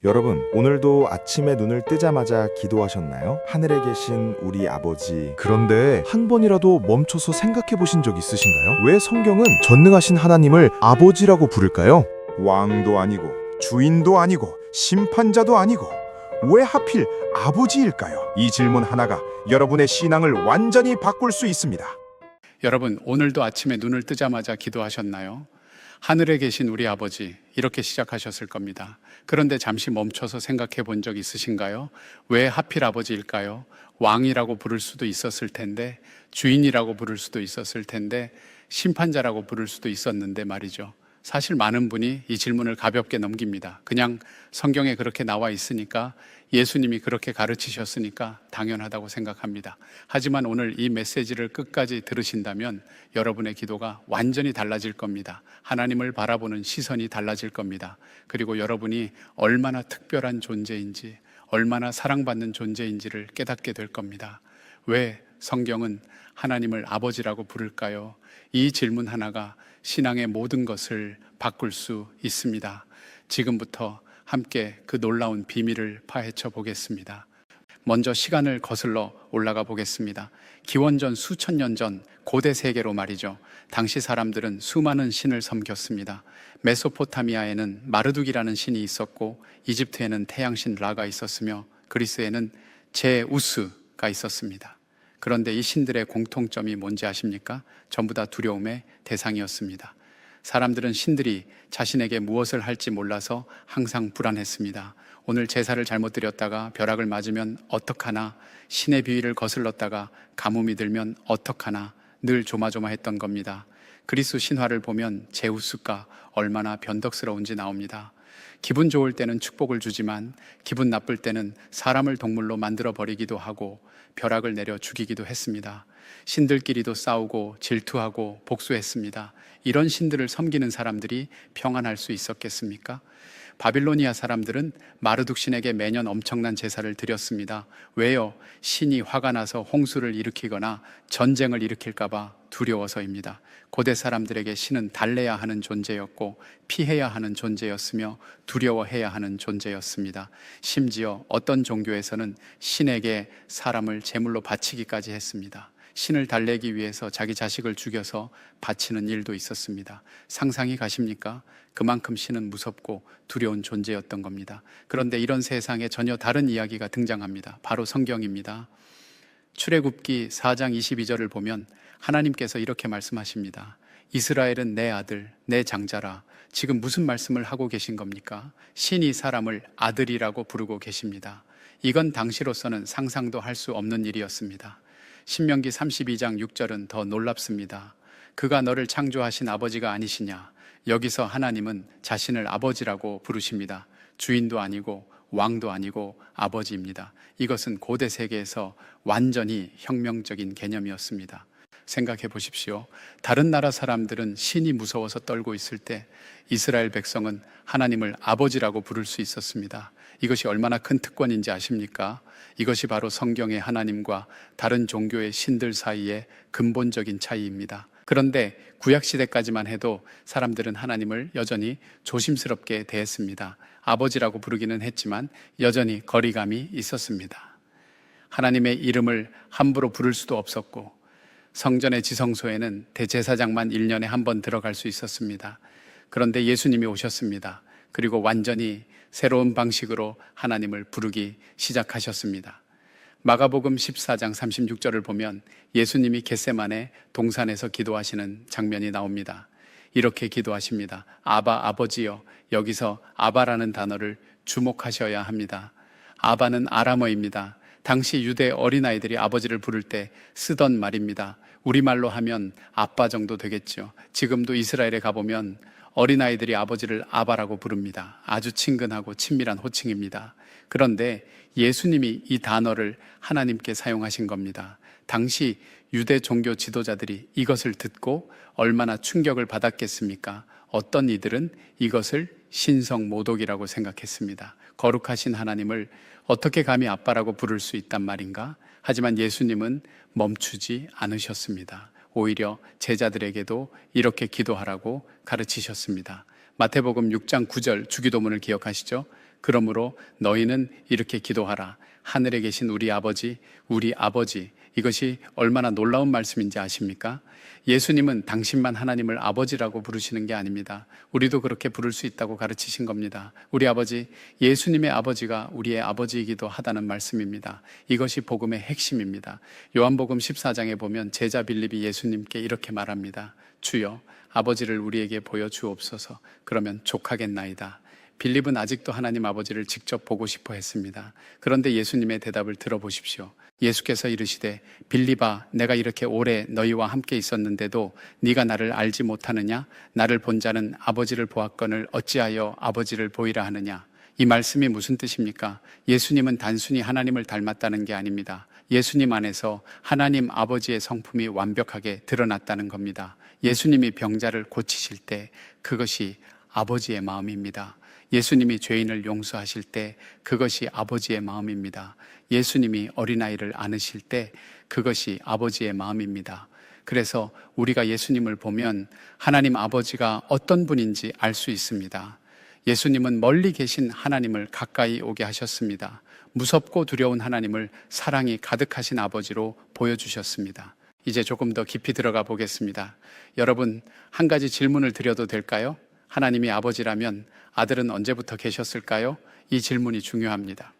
여러분, 오늘도 아침에 눈을 뜨자마자 기도하셨나요? 하늘에 계신 우리 아버지. 그런데 한 번이라도 멈춰서 생각해 보신 적 있으신가요? 왜 성경은 전능하신 하나님을 아버지라고 부를까요? 왕도 아니고 주인도 아니고 심판자도 아니고 왜 하필 아버지일까요? 이 질문 하나가 여러분의 신앙을 완전히 바꿀 수 있습니다. 여러분, 오늘도 아침에 눈을 뜨자마자 기도하셨나요? 하늘에 계신 우리 아버지, 이렇게 시작하셨을 겁니다. 그런데 잠시 멈춰서 생각해 본 적 있으신가요? 왜 하필 아버지일까요? 왕이라고 부를 수도 있었을 텐데, 주인이라고 부를 수도 있었을 텐데, 심판자라고 부를 수도 있었는데 말이죠. 사실 많은 분이 이 질문을 가볍게 넘깁니다. 그냥 성경에 그렇게 나와 있으니까, 예수님이 그렇게 가르치셨으니까 당연하다고 생각합니다. 하지만 오늘 이 메시지를 끝까지 들으신다면 여러분의 기도가 완전히 달라질 겁니다. 하나님을 바라보는 시선이 달라질 겁니다. 그리고 여러분이 얼마나 특별한 존재인지, 얼마나 사랑받는 존재인지를 깨닫게 될 겁니다. 왜 성경은 하나님을 아버지라고 부를까요? 이 질문 하나가 신앙의 모든 것을 바꿀 수 있습니다. 지금부터 함께 그 놀라운 비밀을 파헤쳐 보겠습니다. 먼저 시간을 거슬러 올라가 보겠습니다. 기원전 수천 년 전 고대 세계로 말이죠. 당시 사람들은 수많은 신을 섬겼습니다. 메소포타미아에는 마르둑이라는 신이 있었고, 이집트에는 태양신 라가 있었으며, 그리스에는 제우스가 있었습니다. 그런데 이 신들의 공통점이 뭔지 아십니까? 전부 다 두려움의 대상이었습니다. 사람들은 신들이 자신에게 무엇을 할지 몰라서 항상 불안했습니다. 오늘 제사를 잘못 드렸다가 벼락을 맞으면 어떡하나, 신의 비위를 거슬렀다가 가뭄이 들면 어떡하나 늘 조마조마했던 겁니다. 그리스 신화를 보면 제우스가 얼마나 변덕스러운지 나옵니다. 기분 좋을 때는 축복을 주지만 기분 나쁠 때는 사람을 동물로 만들어 버리기도 하고 벼락을 내려 죽이기도 했습니다. 신들끼리도 싸우고 질투하고 복수했습니다. 이런 신들을 섬기는 사람들이 평안할 수 있었겠습니까? 바빌로니아 사람들은 마르둑 신에게 매년 엄청난 제사를 드렸습니다. 왜요? 신이 화가 나서 홍수를 일으키거나 전쟁을 일으킬까 봐 두려워서입니다. 고대 사람들에게 신은 달래야 하는 존재였고 피해야 하는 존재였으며 두려워해야 하는 존재였습니다. 심지어 어떤 종교에서는 신에게 사람을 제물로 바치기까지 했습니다. 신을 달래기 위해서 자기 자식을 죽여서 바치는 일도 있었습니다. 상상이 가십니까? 그만큼 신은 무섭고 두려운 존재였던 겁니다. 그런데 이런 세상에 전혀 다른 이야기가 등장합니다. 바로 성경입니다. 출애굽기 4장 22절을 보면 하나님께서 이렇게 말씀하십니다. 이스라엘은 내 아들, 내 장자라. 지금 무슨 말씀을 하고 계신 겁니까? 신이 사람을 아들이라고 부르고 계십니다. 이건 당시로서는 상상도 할 수 없는 일이었습니다. 신명기 32장 6절은 더 놀랍습니다. 그가 너를 창조하신 아버지가 아니시냐? 여기서 하나님은 자신을 아버지라고 부르십니다. 주인도 아니고 왕도 아니고 아버지입니다. 이것은 고대 세계에서 완전히 혁명적인 개념이었습니다. 생각해 보십시오. 다른 나라 사람들은 신이 무서워서 떨고 있을 때 이스라엘 백성은 하나님을 아버지라고 부를 수 있었습니다. 이것이 얼마나 큰 특권인지 아십니까? 이것이 바로 성경의 하나님과 다른 종교의 신들 사이의 근본적인 차이입니다. 그런데 구약시대까지만 해도 사람들은 하나님을 여전히 조심스럽게 대했습니다. 아버지라고 부르기는 했지만 여전히 거리감이 있었습니다. 하나님의 이름을 함부로 부를 수도 없었고, 성전의 지성소에는 대제사장만 1년에 한 번 들어갈 수 있었습니다. 그런데 예수님이 오셨습니다. 그리고 완전히 새로운 방식으로 하나님을 부르기 시작하셨습니다. 마가복음 14장 36절을 보면 예수님이 겟세마네 동산에서 기도하시는 장면이 나옵니다. 이렇게 기도하십니다. 아바, 아버지여. 여기서 아바라는 단어를 주목하셔야 합니다. 아바는 아람어입니다. 당시 유대 어린아이들이 아버지를 부를 때 쓰던 말입니다. 우리말로 하면 아빠 정도 되겠죠. 지금도 이스라엘에 가보면 어린아이들이 아버지를 아바라고 부릅니다. 아주 친근하고 친밀한 호칭입니다. 그런데 예수님이 이 단어를 하나님께 사용하신 겁니다. 당시 유대 종교 지도자들이 이것을 듣고 얼마나 충격을 받았겠습니까? 어떤 이들은 이것을 신성모독이라고 생각했습니다. 거룩하신 하나님을 어떻게 감히 아빠라고 부를 수 있단 말인가? 하지만 예수님은 멈추지 않으셨습니다. 오히려 제자들에게도 이렇게 기도하라고 가르치셨습니다. 마태복음 6장 9절 주기도문을 기억하시죠? 그러므로 너희는 이렇게 기도하라. 하늘에 계신 우리 아버지, 우리 아버지. 이것이 얼마나 놀라운 말씀인지 아십니까? 예수님은 당신만 하나님을 아버지라고 부르시는 게 아닙니다. 우리도 그렇게 부를 수 있다고 가르치신 겁니다. 우리 아버지, 예수님의 아버지가 우리의 아버지이기도 하다는 말씀입니다. 이것이 복음의 핵심입니다. 요한복음 14장에 보면 제자 빌립이 예수님께 이렇게 말합니다. 주여, 아버지를 우리에게 보여주옵소서. 그러면 족하겠나이다. 빌립은 아직도 하나님 아버지를 직접 보고 싶어 했습니다. 그런데 예수님의 대답을 들어보십시오. 예수께서 이르시되 빌립아, 내가 이렇게 오래 너희와 함께 있었는데도 네가 나를 알지 못하느냐? 나를 본 자는 아버지를 보았거늘 어찌하여 아버지를 보이라 하느냐? 이 말씀이 무슨 뜻입니까? 예수님은 단순히 하나님을 닮았다는 게 아닙니다. 예수님 안에서 하나님 아버지의 성품이 완벽하게 드러났다는 겁니다. 예수님이 병자를 고치실 때 그것이 아버지의 마음입니다. 예수님이 죄인을 용서하실 때 그것이 아버지의 마음입니다. 예수님이 어린아이를 안으실 때 그것이 아버지의 마음입니다. 그래서 우리가 예수님을 보면 하나님 아버지가 어떤 분인지 알 수 있습니다. 예수님은 멀리 계신 하나님을 가까이 오게 하셨습니다. 무섭고 두려운 하나님을 사랑이 가득하신 아버지로 보여주셨습니다. 이제 조금 더 깊이 들어가 보겠습니다. 여러분, 한 가지 질문을 드려도 될까요? 하나님이 아버지라면 아들은 언제부터 계셨을까요? 이 질문이 중요합니다.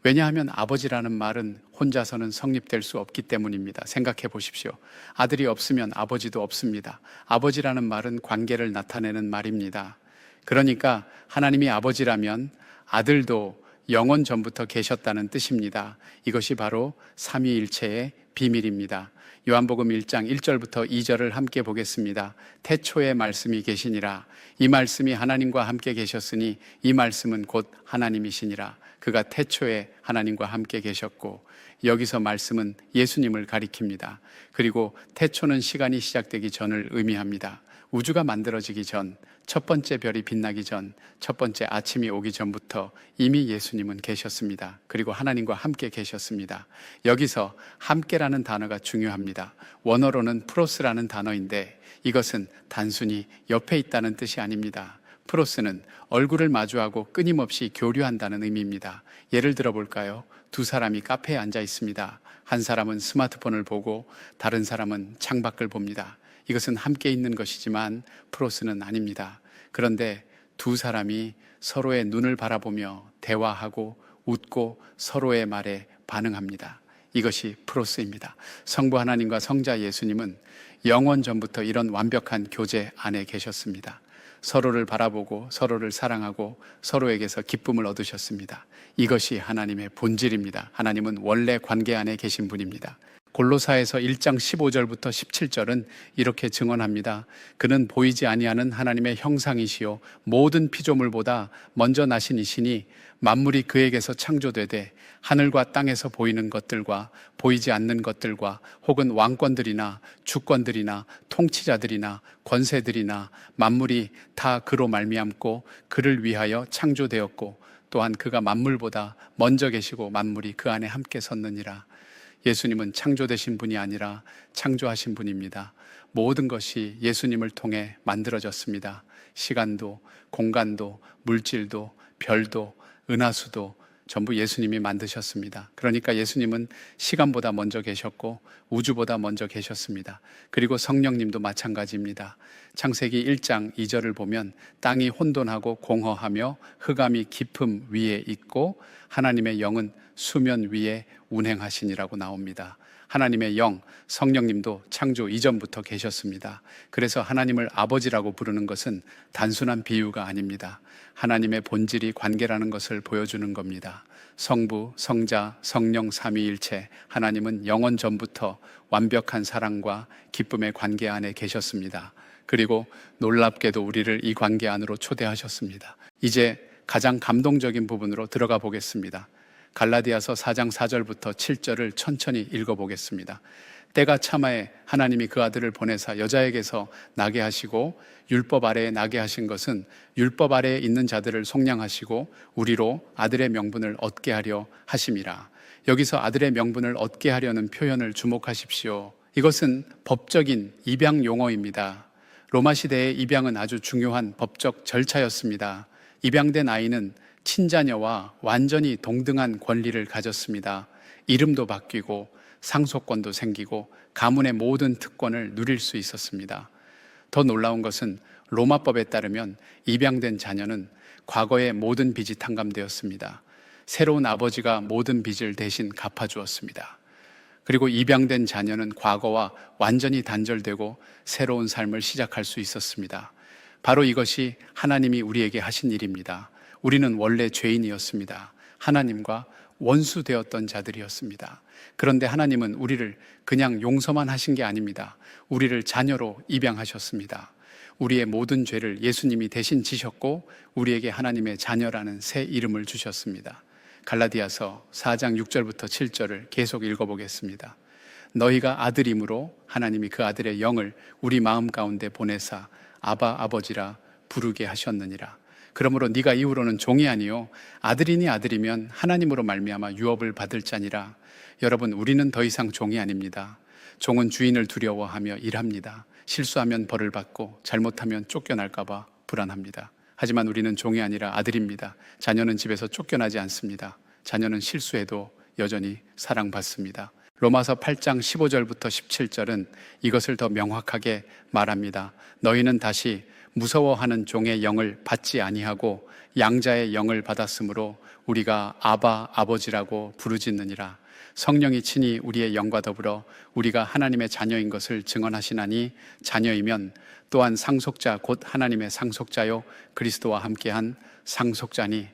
왜냐하면 아버지라는 말은 혼자서는 성립될 수 없기 때문입니다. 생각해 보십시오. 아들이 없으면 아버지도 없습니다. 아버지라는 말은 관계를 나타내는 말입니다. 그러니까 하나님이 아버지라면 아들도 영원 전부터 계셨다는 뜻입니다. 이것이 바로 삼위일체의 비밀입니다. 요한복음 1장 1절부터 2절을 함께 보겠습니다. 태초에 말씀이 계시니라. 이 말씀이 하나님과 함께 계셨으니 이 말씀은 곧 하나님이시니라. 그가 태초에 하나님과 함께 계셨고, 여기서 말씀은 예수님을 가리킵니다. 그리고 태초는 시간이 시작되기 전을 의미합니다. 우주가 만들어지기 전, 첫 번째 별이 빛나기 전, 첫 번째 아침이 오기 전부터 이미 예수님은 계셨습니다. 그리고 하나님과 함께 계셨습니다. 여기서 함께라는 단어가 중요합니다. 원어로는 프로스라는 단어인데 이것은 단순히 옆에 있다는 뜻이 아닙니다. 프로스는 얼굴을 마주하고 끊임없이 교류한다는 의미입니다. 예를 들어 볼까요? 두 사람이 카페에 앉아 있습니다. 한 사람은 스마트폰을 보고 다른 사람은 창밖을 봅니다. 이것은 함께 있는 것이지만 프로스는 아닙니다. 그런데 두 사람이 서로의 눈을 바라보며 대화하고 웃고 서로의 말에 반응합니다. 이것이 프로스입니다. 성부 하나님과 성자 예수님은 영원 전부터 이런 완벽한 교제 안에 계셨습니다. 서로를 바라보고 서로를 사랑하고 서로에게서 기쁨을 얻으셨습니다. 이것이 하나님의 본질입니다. 하나님은 원래 관계 안에 계신 분입니다. 골로사에서 1장 15절부터 17절은 이렇게 증언합니다. 그는 보이지 아니하는 하나님의 형상이시요 모든 피조물보다 먼저 나신 이시니 만물이 그에게서 창조되되 하늘과 땅에서 보이는 것들과 보이지 않는 것들과 혹은 왕권들이나 주권들이나 통치자들이나 권세들이나 만물이 다 그로 말미암고 그를 위하여 창조되었고 또한 그가 만물보다 먼저 계시고 만물이 그 안에 함께 섰느니라. 예수님은 창조되신 분이 아니라 창조하신 분입니다. 모든 것이 예수님을 통해 만들어졌습니다. 시간도, 공간도, 물질도, 별도, 은하수도 전부 예수님이 만드셨습니다. 그러니까 예수님은 시간보다 먼저 계셨고 우주보다 먼저 계셨습니다. 그리고 성령님도 마찬가지입니다. 창세기 1장 2절을 보면 땅이 혼돈하고 공허하며 흑암이 깊음 위에 있고 하나님의 영은 수면 위에 운행하시니라고 나옵니다. 하나님의 영, 성령님도 창조 이전부터 계셨습니다. 그래서 하나님을 아버지라고 부르는 것은 단순한 비유가 아닙니다. 하나님의 본질이 관계라는 것을 보여주는 겁니다. 성부, 성자, 성령 삼위일체, 하나님은 영원 전부터 완벽한 사랑과 기쁨의 관계 안에 계셨습니다. 그리고 놀랍게도 우리를 이 관계 안으로 초대하셨습니다. 이제 가장 감동적인 부분으로 들어가 보겠습니다. 갈라디아서 4장 4절부터 7절을 천천히 읽어보겠습니다. 때가 차마에 하나님이 그 아들을 보내사 여자에게서 나게 하시고 율법 아래에 나게 하신 것은 율법 아래에 있는 자들을 속량하시고 우리로 아들의 명분을 얻게 하려 하심이라. 여기서 아들의 명분을 얻게 하려는 표현을 주목하십시오. 이것은 법적인 입양 용어입니다. 로마 시대의 입양은 아주 중요한 법적 절차였습니다. 입양된 아이는 친자녀와 완전히 동등한 권리를 가졌습니다. 이름도 바뀌고 상속권도 생기고 가문의 모든 특권을 누릴 수 있었습니다. 더 놀라운 것은 로마법에 따르면 입양된 자녀는 과거의 모든 빚이 탕감되었습니다. 새로운 아버지가 모든 빚을 대신 갚아주었습니다. 그리고 입양된 자녀는 과거와 완전히 단절되고 새로운 삶을 시작할 수 있었습니다. 바로 이것이 하나님이 우리에게 하신 일입니다. 우리는 원래 죄인이었습니다. 하나님과 원수되었던 자들이었습니다. 그런데 하나님은 우리를 그냥 용서만 하신 게 아닙니다. 우리를 자녀로 입양하셨습니다. 우리의 모든 죄를 예수님이 대신 지셨고 우리에게 하나님의 자녀라는 새 이름을 주셨습니다. 갈라디아서 4장 6절부터 7절을 계속 읽어보겠습니다. 너희가 아들임으로 하나님이 그 아들의 영을 우리 마음 가운데 보내사 아바 아버지라 부르게 하셨느니라. 그러므로 네가 이후로는 종이 아니요 아들이니 아들이면 하나님으로 말미암아 유업을 받을 자니라. 여러분, 우리는 더 이상 종이 아닙니다. 종은 주인을 두려워하며 일합니다. 실수하면 벌을 받고 잘못하면 쫓겨날까 봐 불안합니다. 하지만 우리는 종이 아니라 아들입니다. 자녀는 집에서 쫓겨나지 않습니다. 자녀는 실수해도 여전히 사랑받습니다. 로마서 8장 15절부터 17절은 이것을 더 명확하게 말합니다. 너희는 다시 무서워하는 종의 영을 받지 아니하고 양자의 영을 받았으므로 우리가 아바 아버지라고 부르짖느니라. 성령이 친히 우리의 영과 더불어 우리가 하나님의 자녀인 것을 증언하시나니 자녀이면 또한 상속자 곧 하나님의 상속자요 그리스도와 함께한 상속자니.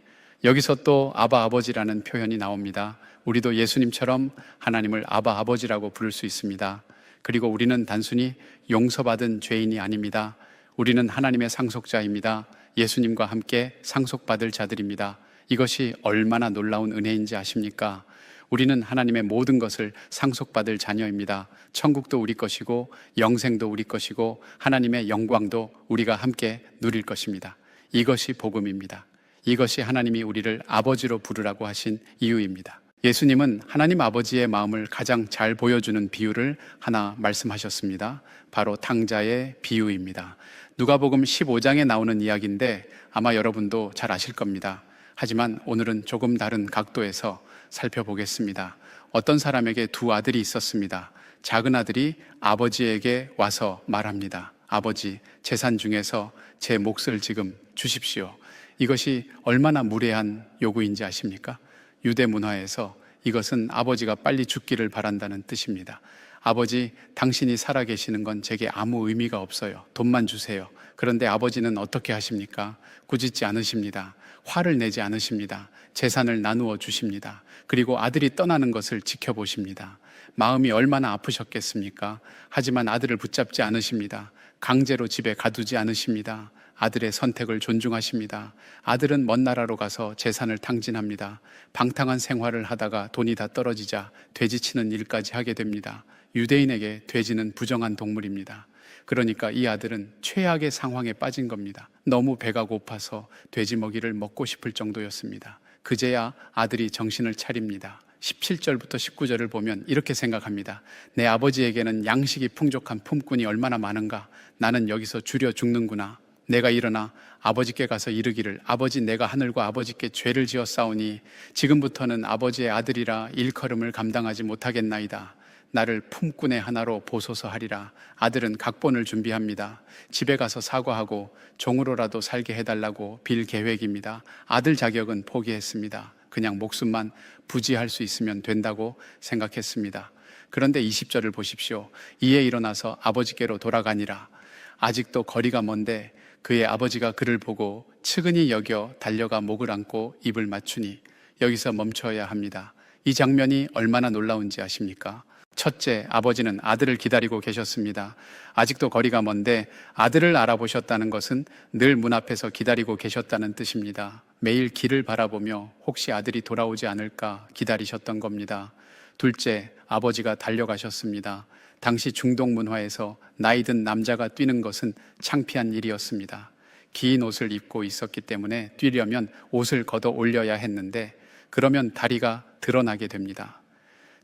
여기서 또 아바 아버지라는 표현이 나옵니다. 우리도 예수님처럼 하나님을 아바 아버지라고 부를 수 있습니다. 그리고 우리는 단순히 용서받은 죄인이 아닙니다. 우리는 하나님의 상속자입니다. 예수님과 함께 상속받을 자들입니다. 이것이 얼마나 놀라운 은혜인지 아십니까? 우리는 하나님의 모든 것을 상속받을 자녀입니다. 천국도 우리 것이고 영생도 우리 것이고 하나님의 영광도 우리가 함께 누릴 것입니다. 이것이 복음입니다. 이것이 하나님이 우리를 아버지로 부르라고 하신 이유입니다. 예수님은 하나님 아버지의 마음을 가장 잘 보여주는 비유를 하나 말씀하셨습니다. 바로 탕자의 비유입니다. 누가복음 15장에 나오는 이야기인데 아마 여러분도 잘 아실 겁니다. 하지만 오늘은 조금 다른 각도에서 살펴보겠습니다. 어떤 사람에게 두 아들이 있었습니다. 작은 아들이 아버지에게 와서 말합니다. 아버지, 재산 중에서 제 몫을 지금 주십시오. 이것이 얼마나 무례한 요구인지 아십니까? 유대 문화에서 이것은 아버지가 빨리 죽기를 바란다는 뜻입니다. 아버지, 당신이 살아계시는 건 제게 아무 의미가 없어요. 돈만 주세요. 그런데 아버지는 어떻게 하십니까? 꾸짖지 않으십니다. 화를 내지 않으십니다. 재산을 나누어 주십니다. 그리고 아들이 떠나는 것을 지켜보십니다. 마음이 얼마나 아프셨겠습니까? 하지만 아들을 붙잡지 않으십니다. 강제로 집에 가두지 않으십니다. 아들의 선택을 존중하십니다. 아들은 먼 나라로 가서 재산을 탕진합니다. 방탕한 생활을 하다가 돈이 다 떨어지자 돼지치는 일까지 하게 됩니다. 유대인에게 돼지는 부정한 동물입니다. 그러니까 이 아들은 최악의 상황에 빠진 겁니다. 너무 배가 고파서 돼지 먹이를 먹고 싶을 정도였습니다. 그제야 아들이 정신을 차립니다. 17절부터 19절을 보면 이렇게 생각합니다. 내 아버지에게는 양식이 풍족한 품꾼이 얼마나 많은가. 나는 여기서 줄여 죽는구나. 내가 일어나 아버지께 가서 이르기를 아버지, 내가 하늘과 아버지께 죄를 지었사오니 지금부터는 아버지의 아들이라 일컬음을 감당하지 못하겠나이다. 나를 품꾼의 하나로 보소서 하리라. 아들은 각본을 준비합니다. 집에 가서 사과하고 종으로라도 살게 해달라고 빌 계획입니다. 아들 자격은 포기했습니다. 그냥 목숨만 부지할 수 있으면 된다고 생각했습니다. 그런데 20절을 보십시오. 이에 일어나서 아버지께로 돌아가니라. 아직도 거리가 먼데 그의 아버지가 그를 보고 측은히 여겨 달려가 목을 안고 입을 맞추니. 여기서 멈춰야 합니다. 이 장면이 얼마나 놀라운지 아십니까? 첫째, 아버지는 아들을 기다리고 계셨습니다. 아직도 거리가 먼데 아들을 알아보셨다는 것은 늘 문 앞에서 기다리고 계셨다는 뜻입니다. 매일 길을 바라보며 혹시 아들이 돌아오지 않을까 기다리셨던 겁니다. 둘째, 아버지가 달려가셨습니다. 당시 중동 문화에서 나이 든 남자가 뛰는 것은 창피한 일이었습니다. 긴 옷을 입고 있었기 때문에 뛰려면 옷을 걷어 올려야 했는데 그러면 다리가 드러나게 됩니다.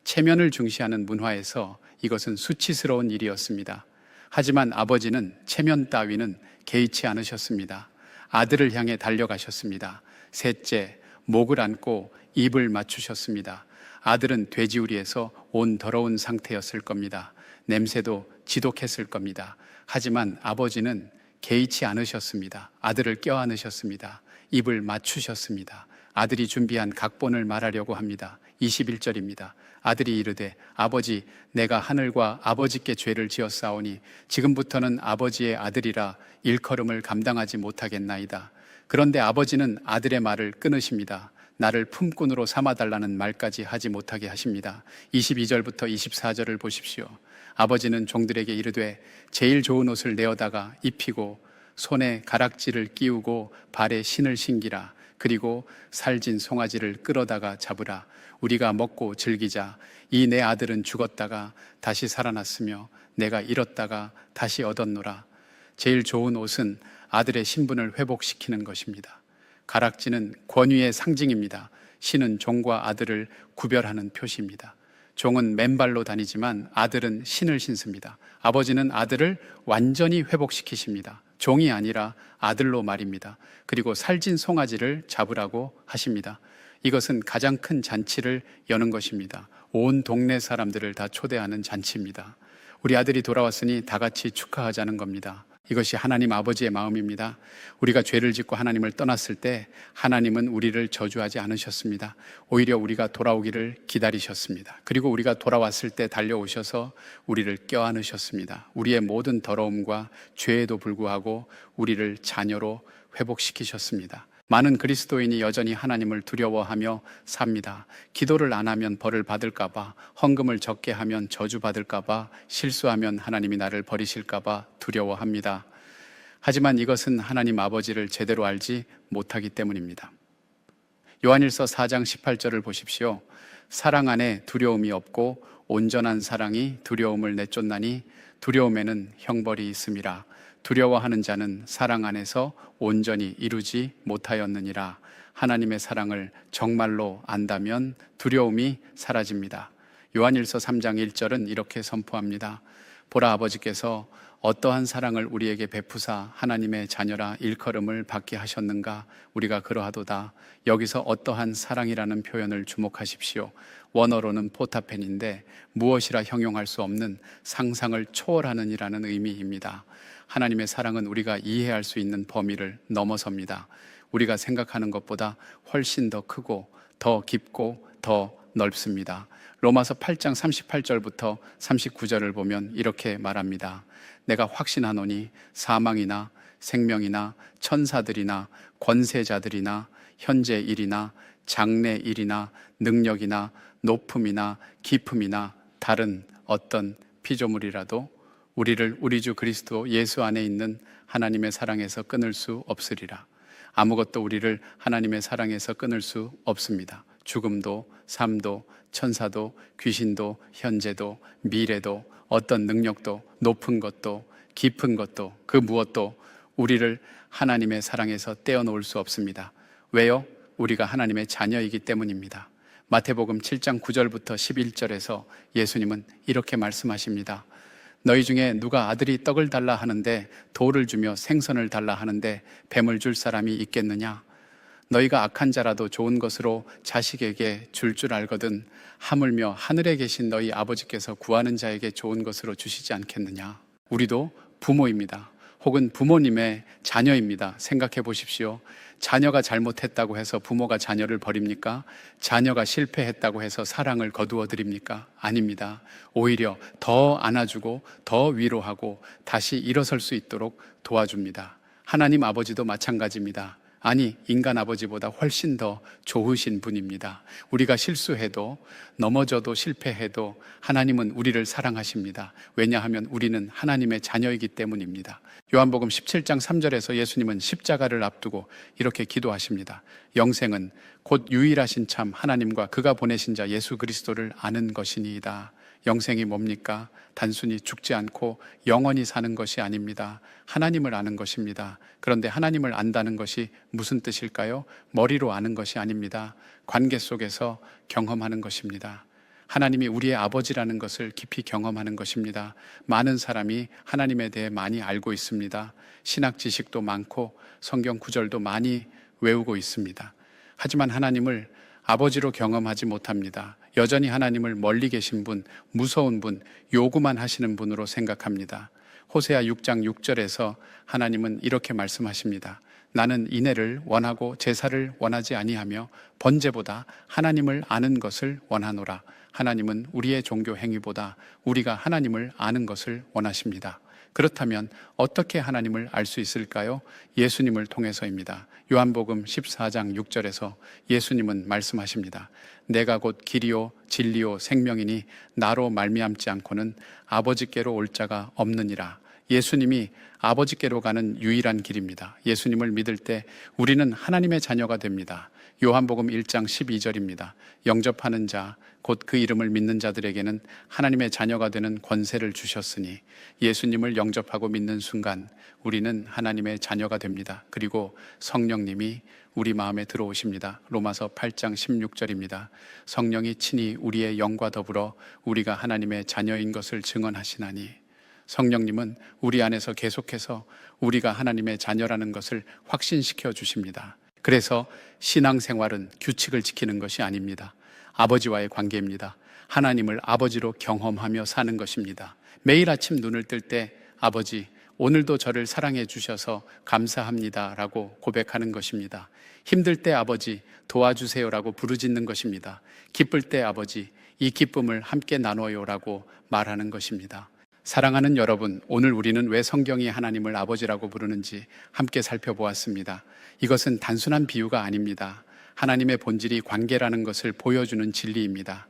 체면을 중시하는 문화에서 이것은 수치스러운 일이었습니다. 하지만 아버지는 체면 따위는 개의치 않으셨습니다. 아들을 향해 달려가셨습니다. 셋째, 목을 안고 입을 맞추셨습니다. 아들은 돼지우리에서 온 더러운 상태였을 겁니다. 냄새도 지독했을 겁니다. 하지만 아버지는 개의치 않으셨습니다. 아들을 껴안으셨습니다. 입을 맞추셨습니다. 아들이 준비한 각본을 말하려고 합니다. 21절입니다. 아들이 이르되 아버지 내가 하늘과 아버지께 죄를 지었사오니 지금부터는 아버지의 아들이라 일컬음을 감당하지 못하겠나이다. 그런데 아버지는 아들의 말을 끊으십니다. 나를 품꾼으로 삼아달라는 말까지 하지 못하게 하십니다. 22절부터 24절을 보십시오. 아버지는 종들에게 이르되 제일 좋은 옷을 내어다가 입히고 손에 가락지를 끼우고 발에 신을 신기라. 그리고 살진 송아지를 끌어다가 잡으라. 우리가 먹고 즐기자. 이 내 아들은 죽었다가 다시 살아났으며 내가 잃었다가 다시 얻었노라. 제일 좋은 옷은 아들의 신분을 회복시키는 것입니다. 가락지는 권위의 상징입니다. 신은 종과 아들을 구별하는 표시입니다. 종은 맨발로 다니지만 아들은 신을 신습니다. 아버지는 아들을 완전히 회복시키십니다. 종이 아니라 아들로 말입니다. 그리고 살진 송아지를 잡으라고 하십니다. 이것은 가장 큰 잔치를 여는 것입니다. 온 동네 사람들을 다 초대하는 잔치입니다. 우리 아들이 돌아왔으니 다 같이 축하하자는 겁니다. 이것이 하나님 아버지의 마음입니다. 우리가 죄를 짓고 하나님을 떠났을 때 하나님은 우리를 저주하지 않으셨습니다. 오히려 우리가 돌아오기를 기다리셨습니다. 그리고 우리가 돌아왔을 때 달려오셔서 우리를 껴안으셨습니다. 우리의 모든 더러움과 죄에도 불구하고 우리를 자녀로 회복시키셨습니다. 많은 그리스도인이 여전히 하나님을 두려워하며 삽니다. 기도를 안 하면 벌을 받을까봐, 헌금을 적게 하면 저주받을까봐, 실수하면 하나님이 나를 버리실까봐 두려워합니다. 하지만 이것은 하나님 아버지를 제대로 알지 못하기 때문입니다. 요한일서 4장 18절을 보십시오. 사랑 안에 두려움이 없고 온전한 사랑이 두려움을 내쫓나니 두려움에는 형벌이 있음이라. 두려워하는 자는 사랑 안에서 온전히 이루지 못하였느니라. 하나님의 사랑을 정말로 안다면 두려움이 사라집니다. 요한일서 3장 1절은 이렇게 선포합니다. 보라, 아버지께서 어떠한 사랑을 우리에게 베푸사 하나님의 자녀라 일컬음을 받게 하셨는가. 우리가 그러하도다. 여기서 어떠한 사랑이라는 표현을 주목하십시오. 원어로는 포타펜인데 무엇이라 형용할 수 없는 상상을 초월하는 이라는 의미입니다. 하나님의 사랑은 우리가 이해할 수 있는 범위를 넘어섭니다. 우리가 생각하는 것보다 훨씬 더 크고 더 깊고 더 넓습니다. 로마서 8장 38절부터 39절을 보면 이렇게 말합니다. 내가 확신하노니 사망이나 생명이나 천사들이나 권세자들이나 현재 일이나 장래 일이나 능력이나 높음이나 깊음이나 다른 어떤 피조물이라도 우리를 우리 주 그리스도 예수 안에 있는 하나님의 사랑에서 끊을 수 없으리라. 아무것도 우리를 하나님의 사랑에서 끊을 수 없습니다. 죽음도, 삶도, 천사도, 귀신도, 현재도, 미래도, 어떤 능력도, 높은 것도, 깊은 것도, 그 무엇도 우리를 하나님의 사랑에서 떼어놓을 수 없습니다. 왜요? 우리가 하나님의 자녀이기 때문입니다. 마태복음 7장 9절부터 11절에서 예수님은 이렇게 말씀하십니다. 너희 중에 누가 아들이 떡을 달라 하는데 돌을 주며 생선을 달라 하는데 뱀을 줄 사람이 있겠느냐? 너희가 악한 자라도 좋은 것으로 자식에게 줄 알거든 하물며 하늘에 계신 너희 아버지께서 구하는 자에게 좋은 것으로 주시지 않겠느냐? 우리도 부모입니다. 혹은 부모님의 자녀입니다. 생각해 보십시오. 자녀가 잘못했다고 해서 부모가 자녀를 버립니까? 자녀가 실패했다고 해서 사랑을 거두어 드립니까? 아닙니다. 오히려 더 안아주고 더 위로하고 다시 일어설 수 있도록 도와줍니다. 하나님 아버지도 마찬가지입니다. 아니, 인간 아버지보다 훨씬 더 좋으신 분입니다. 우리가 실수해도 넘어져도 실패해도 하나님은 우리를 사랑하십니다. 왜냐하면 우리는 하나님의 자녀이기 때문입니다. 요한복음 17장 3절에서 예수님은 십자가를 앞두고 이렇게 기도하십니다. 영생은 곧 유일하신 참 하나님과 그가 보내신 자 예수 그리스도를 아는 것이니이다. 영생이 뭡니까? 단순히 죽지 않고 영원히 사는 것이 아닙니다. 하나님을 아는 것입니다. 그런데 하나님을 안다는 것이 무슨 뜻일까요? 머리로 아는 것이 아닙니다. 관계 속에서 경험하는 것입니다. 하나님이 우리의 아버지라는 것을 깊이 경험하는 것입니다. 많은 사람이 하나님에 대해 많이 알고 있습니다. 신학 지식도 많고 성경 구절도 많이 외우고 있습니다. 하지만 하나님을 아버지로 경험하지 못합니다. 여전히 하나님을 멀리 계신 분, 무서운 분, 요구만 하시는 분으로 생각합니다. 호세아 6장 6절에서 하나님은 이렇게 말씀하십니다. 나는 인애를 원하고 제사를 원하지 아니하며 번제보다 하나님을 아는 것을 원하노라. 하나님은 우리의 종교 행위보다 우리가 하나님을 아는 것을 원하십니다. 그렇다면 어떻게 하나님을 알 수 있을까요? 예수님을 통해서입니다. 요한복음 14장 6절에서 예수님은 말씀하십니다. 내가 곧 길이요 진리요 생명이니 나로 말미암지 않고는 아버지께로 올 자가 없느니라. 예수님이 아버지께로 가는 유일한 길입니다. 예수님을 믿을 때 우리는 하나님의 자녀가 됩니다. 요한복음 1장 12절입니다. 영접하는 자, 곧 그 이름을 믿는 자들에게는 하나님의 자녀가 되는 권세를 주셨으니 예수님을 영접하고 믿는 순간 우리는 하나님의 자녀가 됩니다. 그리고 성령님이 우리 마음에 들어오십니다. 로마서 8장 16절입니다. 성령이 친히 우리의 영과 더불어 우리가 하나님의 자녀인 것을 증언하시나니 성령님은 우리 안에서 계속해서 우리가 하나님의 자녀라는 것을 확신시켜 주십니다. 그래서 신앙생활은 규칙을 지키는 것이 아닙니다. 아버지와의 관계입니다. 하나님을 아버지로 경험하며 사는 것입니다. 매일 아침 눈을 뜰 때 아버지, 오늘도 저를 사랑해 주셔서 감사합니다 라고 고백하는 것입니다. 힘들 때 아버지, 도와주세요 라고 부르짖는 것입니다. 기쁠 때 아버지, 이 기쁨을 함께 나눠요 라고 말하는 것입니다. 사랑하는 여러분, 오늘 우리는 왜 성경이 하나님을 아버지라고 부르는지 함께 살펴보았습니다. 이것은 단순한 비유가 아닙니다. 하나님의 본질이 관계라는 것을 보여주는 진리입니다.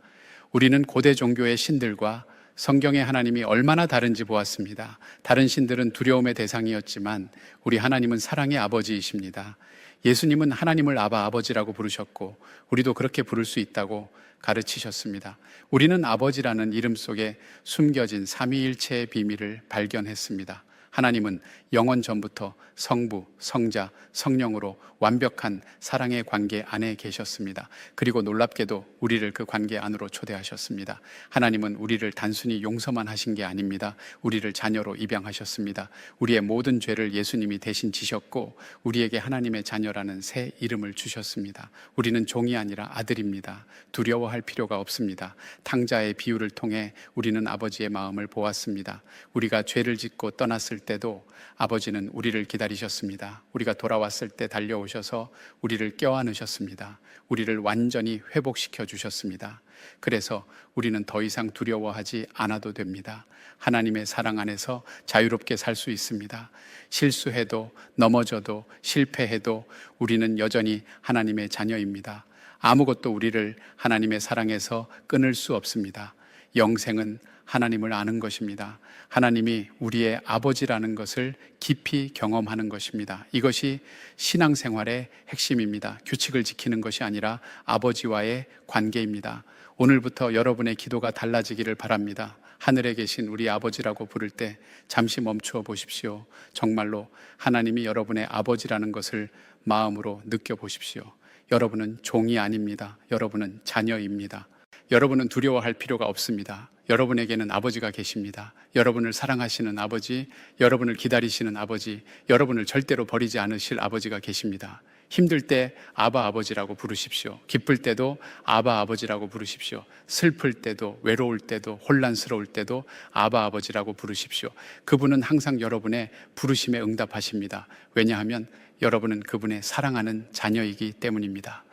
우리는 고대 종교의 신들과 성경의 하나님이 얼마나 다른지 보았습니다. 다른 신들은 두려움의 대상이었지만 우리 하나님은 사랑의 아버지이십니다. 예수님은 하나님을 아버지라고 부르셨고 우리도 그렇게 부를 수 있다고 가르치셨습니다. 우리는 아버지라는 이름 속에 숨겨진 삼위일체의 비밀을 발견했습니다. 하나님은 영원 전부터 성부, 성자, 성령으로 완벽한 사랑의 관계 안에 계셨습니다. 그리고 놀랍게도 우리를 그 관계 안으로 초대하셨습니다. 하나님은 우리를 단순히 용서만 하신 게 아닙니다. 우리를 자녀로 입양하셨습니다. 우리의 모든 죄를 예수님이 대신 지셨고 우리에게 하나님의 자녀라는 새 이름을 주셨습니다. 우리는 종이 아니라 아들입니다. 두려워할 필요가 없습니다. 탕자의 비유를 통해 우리는 아버지의 마음을 보았습니다. 우리가 죄를 짓고 떠났을 때도 아버지는 우리를 기다리셨습니다. 우리가 돌아왔을 때 달려오셔서 우리를 껴안으셨습니다. 우리를 완전히 회복시켜 주셨습니다. 그래서 우리는 더 이상 두려워하지 않아도 됩니다. 하나님의 사랑 안에서 자유롭게 살 수 있습니다. 실수해도 넘어져도 실패해도 우리는 여전히 하나님의 자녀입니다. 아무것도 우리를 하나님의 사랑에서 끊을 수 없습니다. 영생은 하나님을 아는 것입니다. 하나님이 우리의 아버지라는 것을 깊이 경험하는 것입니다. 이것이 신앙생활의 핵심입니다. 규칙을 지키는 것이 아니라 아버지와의 관계입니다. 오늘부터 여러분의 기도가 달라지기를 바랍니다. 하늘에 계신 우리 아버지라고 부를 때 잠시 멈추어 보십시오. 정말로 하나님이 여러분의 아버지라는 것을 마음으로 느껴보십시오. 여러분은 종이 아닙니다. 여러분은 자녀입니다. 여러분은 두려워할 필요가 없습니다. 여러분에게는 아버지가 계십니다. 여러분을 사랑하시는 아버지, 여러분을 기다리시는 아버지, 여러분을 절대로 버리지 않으실 아버지가 계십니다. 힘들 때 아버지라고 부르십시오. 기쁠 때도 아버지라고 부르십시오. 슬플 때도, 외로울 때도, 혼란스러울 때도 아버지라고 부르십시오. 그분은 항상 여러분의 부르심에 응답하십니다. 왜냐하면 여러분은 그분의 사랑하는 자녀이기 때문입니다.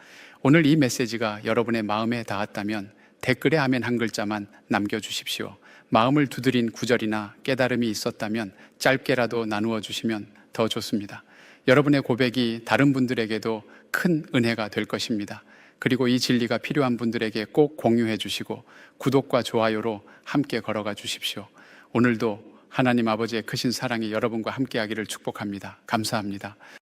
오늘 이 메시지가 여러분의 마음에 닿았다면 댓글에 아멘 한 글자만 남겨주십시오. 마음을 두드린 구절이나 깨달음이 있었다면 짧게라도 나누어 주시면 더 좋습니다. 여러분의 고백이 다른 분들에게도 큰 은혜가 될 것입니다. 그리고 이 진리가 필요한 분들에게 꼭 공유해 주시고 구독과 좋아요로 함께 걸어가 주십시오. 오늘도 하나님 아버지의 크신 사랑이 여러분과 함께하기를 축복합니다. 감사합니다.